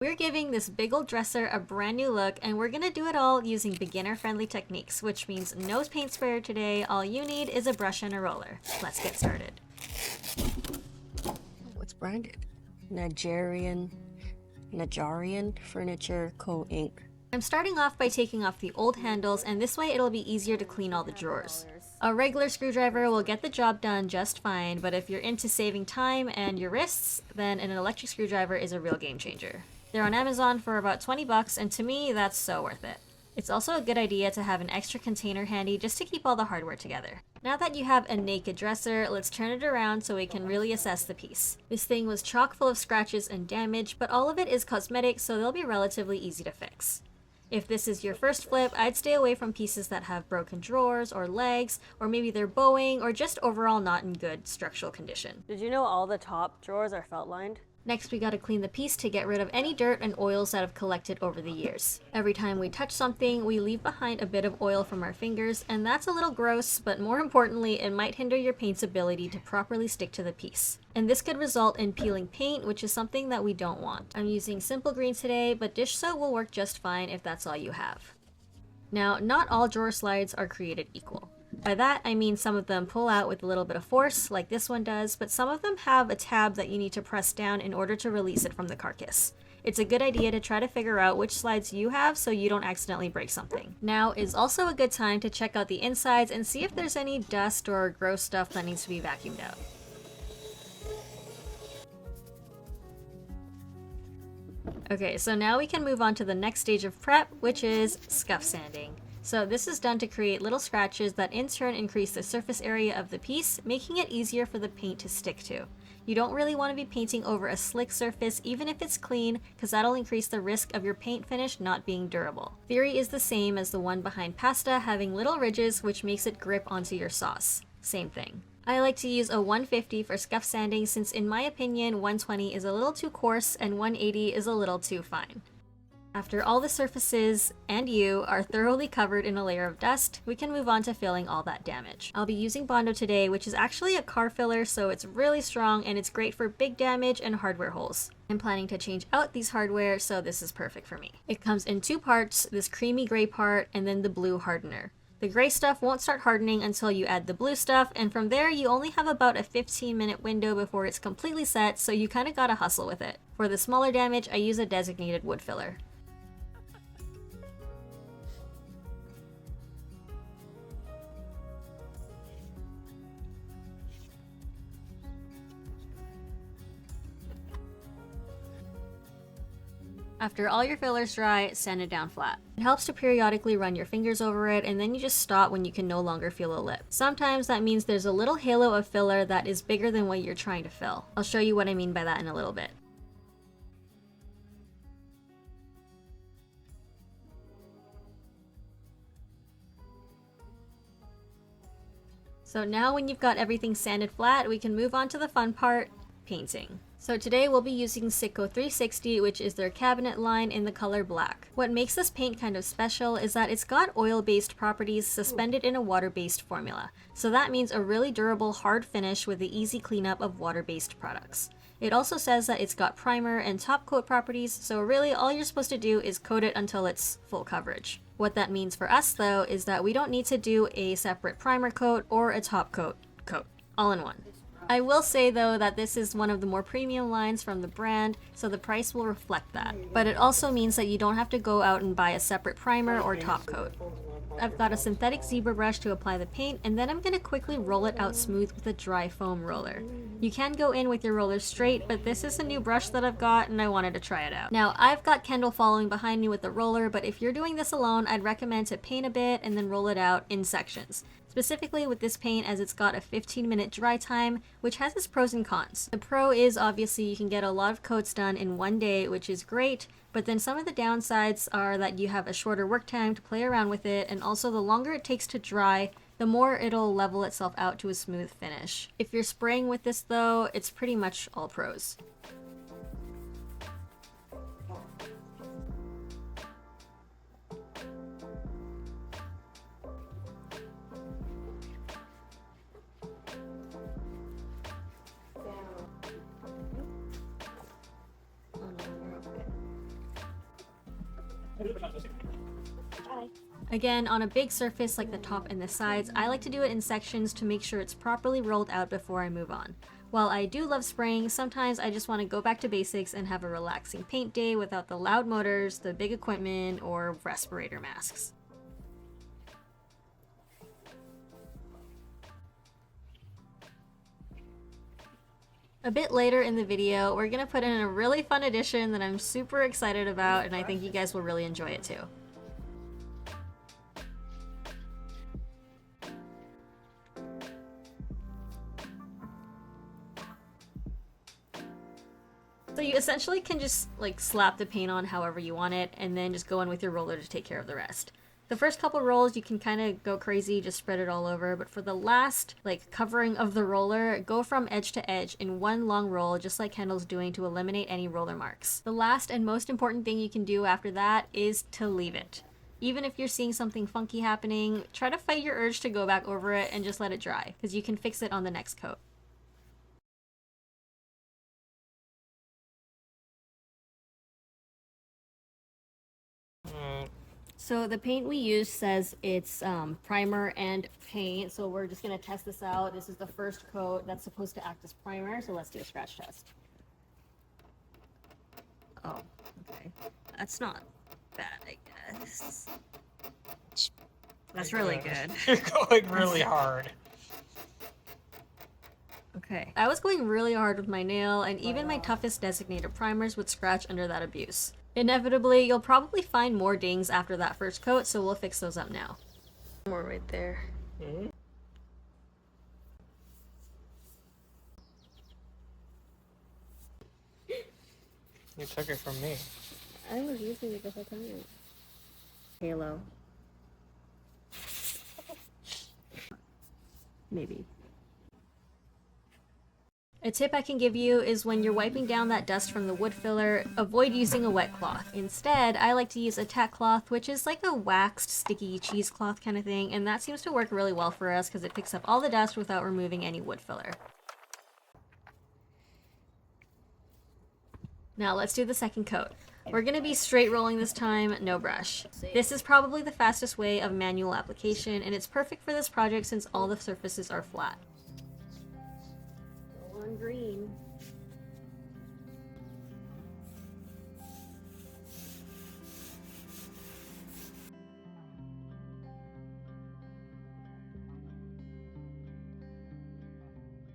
We're giving this big old dresser a brand new look, and we're gonna do it all using beginner-friendly techniques, which means no paint sprayer today. All you need is a brush and a roller. Let's get started. What's branded? Nigerian Furniture Co. Inc. I'm starting off by taking off the old handles, and this way it'll be easier to clean all the drawers. A regular screwdriver will get the job done just fine, but if you're into saving time and your wrists, then an electric screwdriver is a real game changer. They're on Amazon for about 20 bucks, and to me, that's so worth it. It's also a good idea to have an extra container handy just to keep all the hardware together. Now that you have a naked dresser, let's turn it around so we can really assess the piece. This thing was chock full of scratches and damage, but all of it is cosmetic, so they'll be relatively easy to fix. If this is your first flip, I'd stay away from pieces that have broken drawers or legs, or maybe they're bowing, or just overall not in good structural condition. Did you know all the top drawers are felt lined? Next, we gotta clean the piece to get rid of any dirt and oils that have collected over the years. Every time we touch something, we leave behind a bit of oil from our fingers, and that's a little gross, but more importantly, it might hinder your paint's ability to properly stick to the piece. And this could result in peeling paint, which is something that we don't want. I'm using simple green today, but dish soap will work just fine if that's all you have. Now, not all drawer slides are created equal. By that, I mean some of them pull out with a little bit of force, like this one does, but some of them have a tab that you need to press down in order to release it from the carcass. It's a good idea to try to figure out which slides you have so you don't accidentally break something. Now is also a good time to check out the insides and see if there's any dust or gross stuff that needs to be vacuumed out. Okay, so now we can move on to the next stage of prep, which is scuff sanding. So this is done to create little scratches that in turn increase the surface area of the piece, making it easier for the paint to stick to. You don't really want to be painting over a slick surface even if it's clean, because that'll increase the risk of your paint finish not being durable. Theory is the same as the one behind pasta having little ridges, which makes it grip onto your sauce. Same thing. I like to use a 150 for scuff sanding since in my opinion 120 is a little too coarse and 180 is a little too fine. After all the surfaces and you are thoroughly covered in a layer of dust, we can move on to filling all that damage. I'll be using Bondo today, which is actually a car filler, so it's really strong and it's great for big damage and hardware holes. I'm planning to change out these hardware, so this is perfect for me. It comes in two parts, this creamy gray part and then the blue hardener. The gray stuff won't start hardening until you add the blue stuff, and from there you only have about a 15-minute window before it's completely set, so you kinda gotta hustle with it. For the smaller damage, I use a designated wood filler. After all your fillers dry, sand it down flat. It helps to periodically run your fingers over it, and then you just stop when you can no longer feel a lip. Sometimes that means there's a little halo of filler that is bigger than what you're trying to fill. I'll show you what I mean by that in a little bit. So now when you've got everything sanded flat, we can move on to the fun part, painting. So today we'll be using Sico 360, which is their cabinet line in the color black. What makes this paint kind of special is that it's got oil-based properties suspended in a water-based formula. So that means a really durable, hard finish with the easy cleanup of water-based products. It also says that it's got primer and top coat properties, so really all you're supposed to do is coat it until it's full coverage. What that means for us though is that we don't need to do a separate primer coat or a top coat, all in one. I will say though that this is one of the more premium lines from the brand, so the price will reflect that. But it also means that you don't have to go out and buy a separate primer or top coat. I've got a synthetic Zibra brush to apply the paint, and then I'm going to quickly roll it out smooth with a dry foam roller. You can go in with your roller straight, but this is a new brush that I've got and I wanted to try it out. Now, I've got Kendall following behind me with the roller, but if you're doing this alone, I'd recommend to paint a bit and then roll it out in sections. Specifically with this paint, as it's got a 15-minute dry time, which has its pros and cons. The pro is obviously you can get a lot of coats done in one day, which is great, but then some of the downsides are that you have a shorter work time to play around with it, and also the longer it takes to dry, the more it'll level itself out to a smooth finish. If you're spraying with this though, it's pretty much all pros. Again, on a big surface like the top and the sides, I like to do it in sections to make sure it's properly rolled out before I move on. While I do love spraying, sometimes I just want to go back to basics and have a relaxing paint day without the loud motors, the big equipment, or respirator masks. A bit later in the video, we're going to put in a really fun addition that I'm super excited about, and I think you guys will really enjoy it too. So you essentially can just like slap the paint on however you want it, and then just go in with your roller to take care of the rest. The first couple rolls you can kind of go crazy, just spread it all over, but for the last like covering of the roller, go from edge to edge in one long roll, just like Kendall's doing, to eliminate any roller marks. The last and most important thing you can do after that is to leave it. Even if you're seeing something funky happening, try to fight your urge to go back over it and just let it dry, because you can fix it on the next coat. So the paint we use says it's primer and paint, so we're just going to test this out. This is the first coat that's supposed to act as primer, so let's do a scratch test. Oh, okay. That's not bad, I guess. That's really good. You're going really hard. Okay. I was going really hard with my nail, and even my toughest designated primers would scratch under that abuse. Inevitably, you'll probably find more dings after that first coat, so we'll fix those up now. More right there. Mm-hmm. You took it from me. I was using it the whole time. Halo. Maybe. A tip I can give you is when you're wiping down that dust from the wood filler, avoid using a wet cloth. Instead, I like to use a tack cloth, which is like a waxed, sticky cheesecloth kind of thing, and that seems to work really well for us because it picks up all the dust without removing any wood filler. Now let's do the second coat. We're going to be straight rolling this time, no brush. This is probably the fastest way of manual application, and it's perfect for this project since all the surfaces are flat. On green.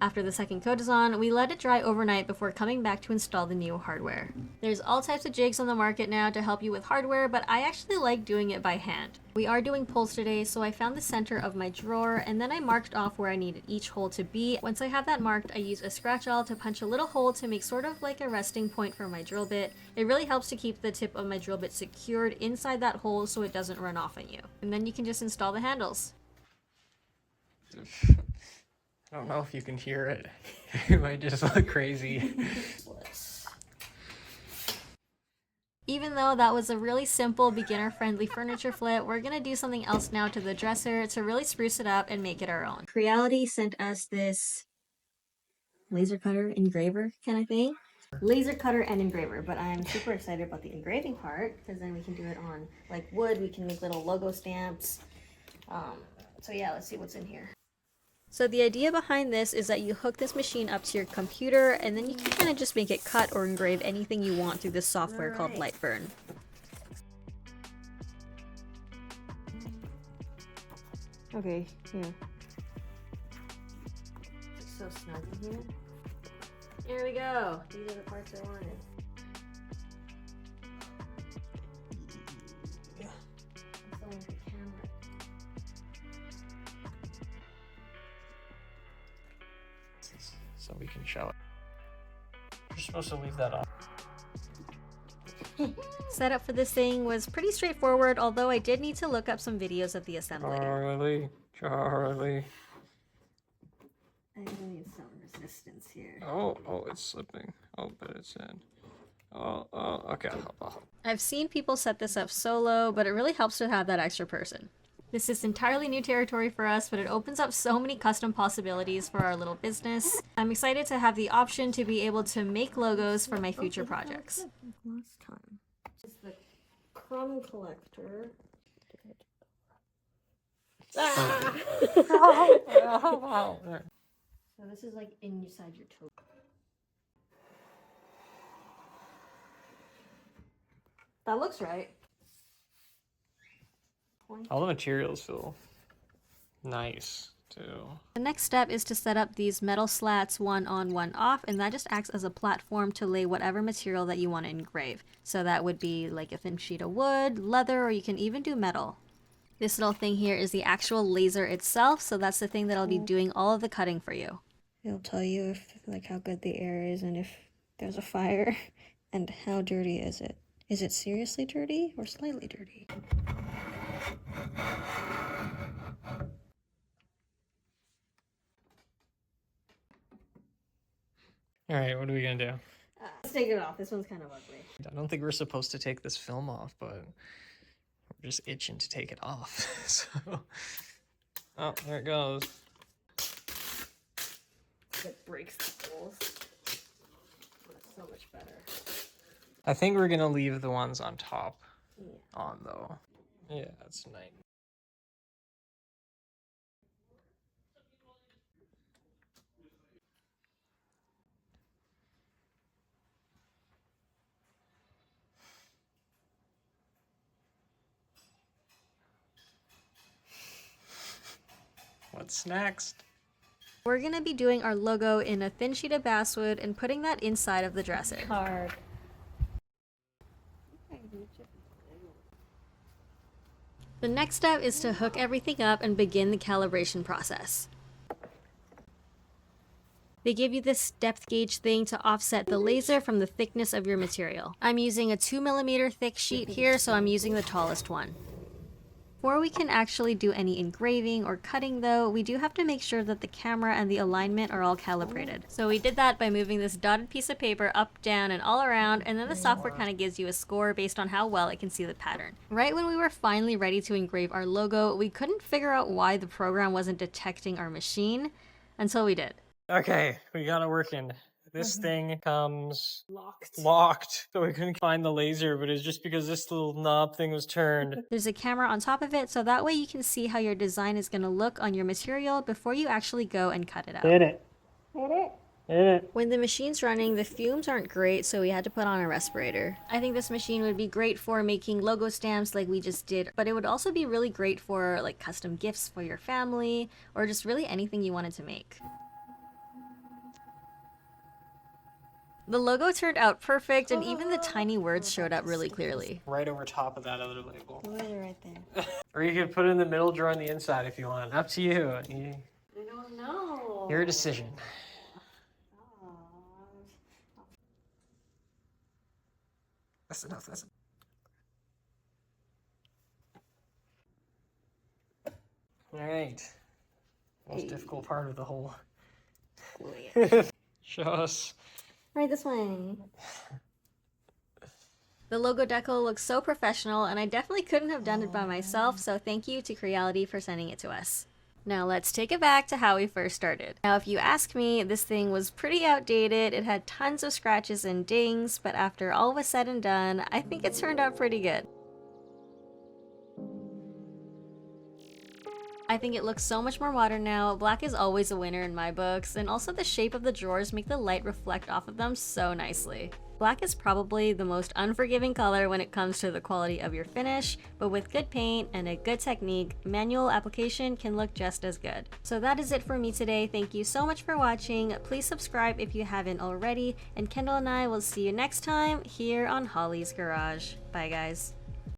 After the second coat is on, we let it dry overnight before coming back to install the new hardware. There's all types of jigs on the market now to help you with hardware, but I actually like doing it by hand. We are doing pulls today, so I found the center of my drawer, and then I marked off where I needed each hole to be. Once I have that marked, I use a scratch awl to punch a little hole to make sort of like a resting point for my drill bit. It really helps to keep the tip of my drill bit secured inside that hole so it doesn't run off on you. And then you can just install the handles. I don't know if you can hear it. It might just look crazy. Even though that was a really simple, beginner-friendly furniture flip, we're gonna do something else now to the dresser to really spruce it up and make it our own. Creality sent us this laser cutter engraver kind of thing. Laser cutter and engraver, but I'm super excited about the engraving part because then we can do it on like wood. We can make little logo stamps. So yeah, let's see what's in here. So the idea behind this is that you hook this machine up to your computer, and then you can kind of just make it cut or engrave anything you want through this software called Lightburn. Okay, yeah. It's so snug in here. Here we go. These are the parts I wanted. So we can show it. You're supposed to leave that off. Setup for this thing was pretty straightforward, although I did need to look up some videos of the assembly. Charlie. I need some resistance here. Oh, it's slipping. Oh, but it's in. Oh, okay. I've seen people set this up solo, but it really helps to have that extra person. This is entirely new territory for us, but it opens up so many custom possibilities for our little business. I'm excited to have the option to be able to make logos for my future projects. Last time. Just the gum collector. So this is like inside your toe. That looks right. All the materials feel nice too. The next step is to set up these metal slats one on, one off, and that just acts as a platform to lay whatever material that you want to engrave. So that would be like a thin sheet of wood, leather, or you can even do metal. This little thing here is the actual laser itself, so that's the thing that'll be doing all of the cutting for you. It'll tell you if like how good the air is and if there's a fire and how dirty is it. Is it seriously dirty or slightly dirty? All right, what are we gonna do? Let's take it off. This one's kind of ugly. I don't think we're supposed to take this film off, but we're just itching to take it off. So, oh, there it goes. It breaks the holes. That's so much better. I think we're gonna leave the ones on top on though. Yeah, that's nice. What's next? We're gonna be doing our logo in a thin sheet of basswood and putting that inside of the dresser. Hard. The next step is to hook everything up and begin the calibration process. They give you this depth gauge thing to offset the laser from the thickness of your material. I'm using a 2mm thick sheet here, so I'm using the tallest one. Before we can actually do any engraving or cutting though, we do have to make sure that the camera and the alignment are all calibrated. So we did that by moving this dotted piece of paper up, down, and all around, and then the software kind of gives you a score based on how well it can see the pattern. Right when we were finally ready to engrave our logo, we couldn't figure out why the program wasn't detecting our machine until we did. Okay, we got it working. This thing comes locked. So we couldn't find the laser, but it's just because this little knob thing was turned. There's a camera on top of it, so that way you can see how your design is going to look on your material before you actually go and cut it out. Hit it. When the machine's running, the fumes aren't great, so we had to put on a respirator. I think this machine would be great for making logo stamps like we just did, but it would also be really great for like custom gifts for your family, or just really anything you wanted to make. The logo turned out perfect, and even the tiny words showed up really clearly. Right over top of that other label. Right there. Or you could put it in the middle drawer on the inside if you want. Up to you. I don't know. Your decision. That's enough. That's all right. Most difficult part of the whole. Show us. Right this way. The logo deco looks so professional, and I definitely couldn't have done it by myself, so thank you to Creality for sending it to us. Now let's take it back to how we first started. Now if you ask me, this thing was pretty outdated, it had tons of scratches and dings, but after all was said and done, I think it turned out pretty good. I think it looks so much more modern now. Black is always a winner in my books, and also the shape of the drawers make the light reflect off of them so nicely. Black is probably the most unforgiving color when it comes to the quality of your finish, but with good paint and a good technique, manual application can look just as good. So that is it for me today. Thank you so much for watching. Please subscribe if you haven't already, and Kendall and I will see you next time here on Holly's Garage. Bye guys.